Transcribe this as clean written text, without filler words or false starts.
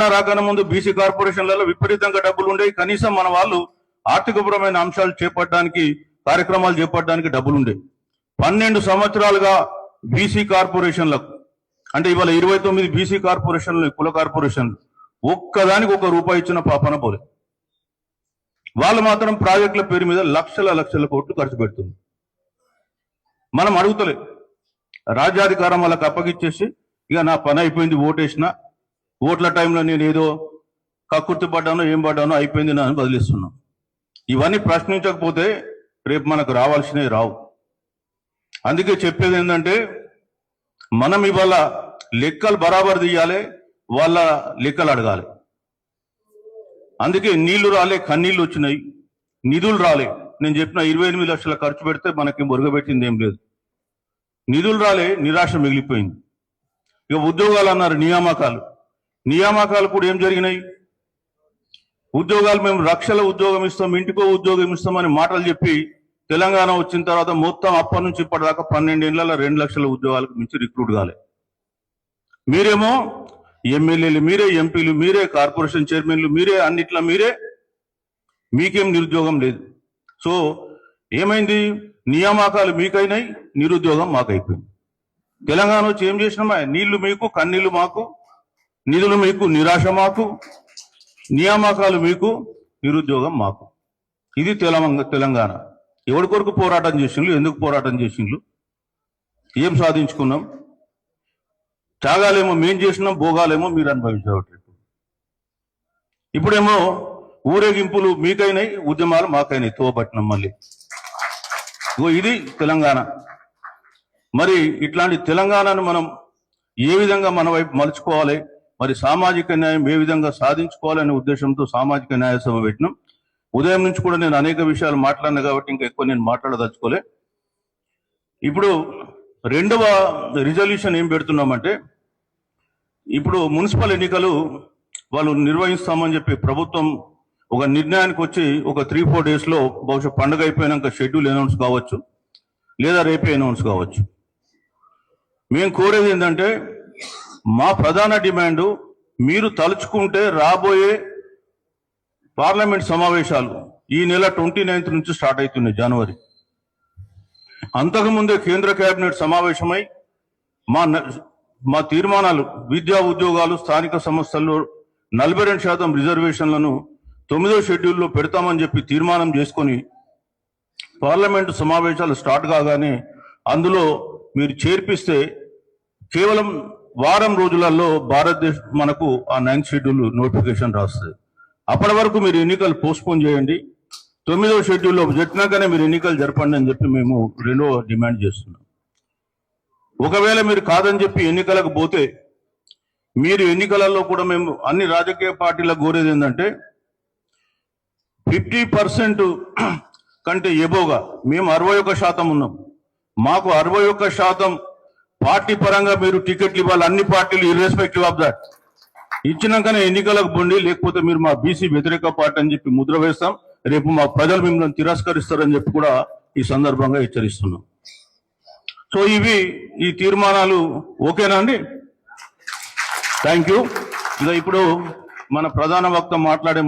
తెలంగాణ రాకన ముందు బీసీ కార్పొరేషన్లలో విపరీతంగా డబ్బులు ఉండేవి. కనీసం మన వాళ్ళు ఆర్థికపరమైన అంశాలు చేపట్టడానికి, కార్యక్రమాలు చేపట్టడానికి డబ్బులు ఉండేవి. 12 సంవత్సరాలుగా బీసీ కార్పొరేషన్లకు, అంటే ఇవాళ 29 బీసీ కార్పొరేషన్లు, కుల కార్పొరేషన్లు, ఒక్కదానికి ₹1 ఇచ్చిన పాపన పోలే. వాళ్ళు మాత్రం ప్రాజెక్టుల పేరు మీద లక్షల కోట్లు ఖర్చు పెడుతుంది. మనం అడుగుతలే, రాజ్యాధికారం వాళ్ళకి అప్పగిచ్చేసి ఇక నా పని అయిపోయింది, ఓటేసిన, ఓట్ల టైంలో నేను ఏదో కక్కుర్తి పడ్డానో ఏం పడ్డానో అయిపోయింది నా అని బదిలిస్తున్నాం. ఇవన్నీ ప్రశ్నించకపోతే రేపు మనకు రావాల్సినవి రావు. అందుకే చెప్పేది ఏంటంటే, మనం ఇవాళ లెక్కలు బరాబర్ తీయాలి, వాళ్ళ లెక్కలు అడగాలి. అందుకే నీళ్లు రాలే, కన్నీళ్లు వచ్చినాయి, నిధులు రాలే. నేను చెప్పిన 28 లక్షల ఖర్చు పెడితే మనకి మురుగబెట్టింది ఏం లేదు. నిధులు రాలే, నిరాశ మిగిలిపోయింది. ఇక ఉద్యోగాలు అన్నారు, నియామకాలు కూడా ఏం జరిగినాయి? ఉద్యోగాలు మేము లక్షల ఉద్యోగం ఇస్తాం, ఇంటికో ఉద్యోగం ఇస్తామని మాటలు చెప్పి తెలంగాణ వచ్చిన తర్వాత మొత్తం అప్పటి నుంచి ఇప్పటిదాకా 12 ఏళ్లలో 2 లక్షల ఉద్యోగాలకు మించి రిక్రూట్ కాలే. మీరేమో ఎమ్మెల్యేలు మీరే, ఎంపీలు మీరే, కార్పొరేషన్ చైర్మన్లు మీరే, అన్నిట్లా మీరే, మీకేం నిరుద్యోగం లేదు. సో ఏమైంది? నియామకాలు మీకైనాయి, నిరుద్యోగం మాకైపోయింది. తెలంగాణ వచ్చి ఏం చేసినామా? నీళ్లు మీకు, కన్నీళ్లు మాకు, నిధులు మీకు, నిరాశ మాకు, నియామకాలు మీకు, నిరుద్యోగం మాకు. ఇది తెలంగాణ. ఎవరి కొరకు పోరాటం చేసిండ్రు? ఎందుకు పోరాటం చేసిండ్రు? ఏం సాధించుకున్నాం? త్యాగాలేమో మేం చేసినాం, భోగాలేమో మీరు అనుభవించవచ్చు. ఇప్పుడేమో ఊరేగింపులు మీకైనాయి, ఉద్యమాలు మాకైనాయి, తోబట్టినాం మళ్ళీ. ఇది తెలంగాణ. మరి ఇట్లాంటి తెలంగాణను మనం ఏ విధంగా మన వైపు మలుచుకోవాలి, మరి సామాజిక న్యాయం ఏ విధంగా సాధించుకోవాలనే ఉద్దేశంతో సామాజిక న్యాయ సభ పెట్టినాం. ఉదయం నుంచి కూడా నేను అనేక విషయాలు మాట్లాడినా కాబట్టి ఇంకా ఎక్కువ నేను మాట్లాడదలుచుకోలే. ఇప్పుడు రెండవ రిజల్యూషన్ ఏం పెడుతున్నామంటే, ఇప్పుడు మున్సిపల్ ఎన్నికలు వాళ్ళు నిర్వహిస్తామని చెప్పి ప్రభుత్వం ఒక నిర్ణయానికి వచ్చి ఒక 3-4 డేస్లో, బహుశా పండుగ అయిపోయినాక షెడ్యూల్ అనౌన్స్ కావచ్చు, లేదా రేపే అనౌన్స్ కావచ్చు. మేము కోరేది ఏంటంటే, మా ప్రధాన డిమాండు, మీరు తలుచుకుంటే రాబోయే పార్లమెంట్ సమావేశాలు ఈ నెల 29th నుంచి స్టార్ట్ అవుతున్నాయి, జనవరి. అంతకుముందే కేంద్ర కేబినెట్ సమావేశమై మా తీర్మానాలు, విద్యా ఉద్యోగాలు, స్థానిక సంస్థల్లో 42% రిజర్వేషన్లను 9వ షెడ్యూల్లో పెడతామని చెప్పి తీర్మానం చేసుకొని పార్లమెంటు సమావేశాలు స్టార్ట్ కాగానే అందులో మీరు చేర్పిస్తే కేవలం వారం రోజులలో భారతదేశం మనకు ఆ 9th షెడ్యూల్ నోటిఫికేషన్ రాస్తుంది. అప్పటి వరకు మీరు ఎన్నికలు పోస్ట్పోన్ చేయండి, 9వ షెడ్యూల్లో చెప్పినాకనే మీరు ఎన్నికలు జరపండి అని చెప్పి మేము రెండో డిమాండ్ చేస్తున్నాం. ఒకవేళ మీరు కాదని చెప్పి ఎన్నికలకు పోతే, మీరు ఎన్నికలలో కూడా మేము అన్ని రాజకీయ పార్టీలకు కోరేది ఏంటంటే, 50% కంటే ఎబోగా, మేము 61% ఉన్నాం, మాకు 61% పార్టీ పరంగా మీరు టికెట్లు ఇవ్వాలి, అన్ని పార్టీలు ఇర్రెస్పెక్టివ్ ఆఫ్ దట్. ఇచ్చినాకనే ఎన్నికలకు పొండి, లేకపోతే మీరు మా బీసీ వ్యతిరేక పార్టీ అని చెప్పి ముద్ర వేస్తాం. రేపు మా ప్రజలు మిమ్మల్ని తిరస్కరిస్తారని చెప్పి కూడా ఈ సందర్భంగా హెచ్చరిస్తున్నాం. సో ఈ తీర్మానాలు ఓకేనా అండి? Thank you. ఇక ఇప్పుడు మన ప్రధాన వక్త మాట్లాడే